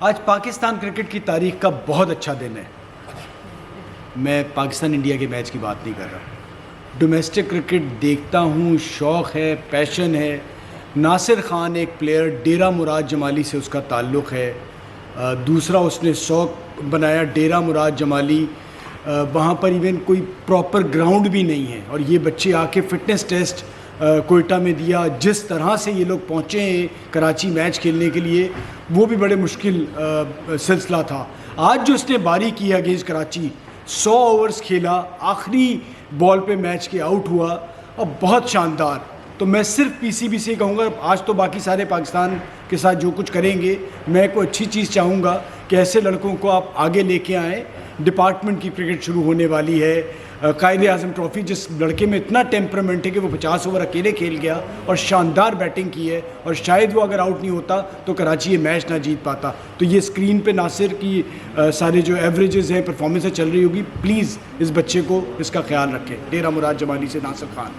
आज पाकिस्तान क्रिकेट की तारीख का बहुत अच्छा दिन है। मैं पाकिस्तान इंडिया के मैच की बात नहीं कर रहा। डोमेस्टिक क्रिकेट देखता हूँ, शौक़ है, पैशन है। नासिर ख़ान एक प्लेयर, डेरा मुराद जमाली से उसका ताल्लुक़ है। दूसरा उसने शौक़ बनाया डेरा मुराद जमाली, वहाँ पर इवन कोई प्रॉपर ग्राउंड भी नहीं है और ये बच्चे आके फ़िटनेस टेस्ट कोयटा में दिया। जिस तरह से ये लोग पहुँचे हैं कराची मैच खेलने के लिए, वो भी बड़े मुश्किल सिलसिला था। आज जो उसने बारी की अगेंस्ट कराची, 100 ओवर्स खेला, आखिरी बॉल पे मैच के आउट हुआ और बहुत शानदार। तो मैं सिर्फ पीसीबी से कहूँगा, आज तो बाकी सारे पाकिस्तान के साथ जो कुछ करेंगे, मैं कोई अच्छी चीज़ चाहूँगा कि ऐसे लड़कों को आप आगे लेके आएँ। डिपार्टमेंट की क्रिकेट शुरू होने वाली है। कायदे आज़म ट्रॉफ़ी, जिस लड़के में इतना टेम्परामेंट है कि वो 50 ओवर अकेले खेल गया और शानदार बैटिंग की है, और शायद वो अगर आउट नहीं होता तो कराची ये मैच ना जीत पाता। तो ये स्क्रीन पे नासिर की सारे जो एवरेजेस हैं, परफॉर्मेंसें चल रही होगी, प्लीज़ इस बच्चे को इसका ख्याल रखें। डेरा मुराद जमाली से नासिर ख़ान।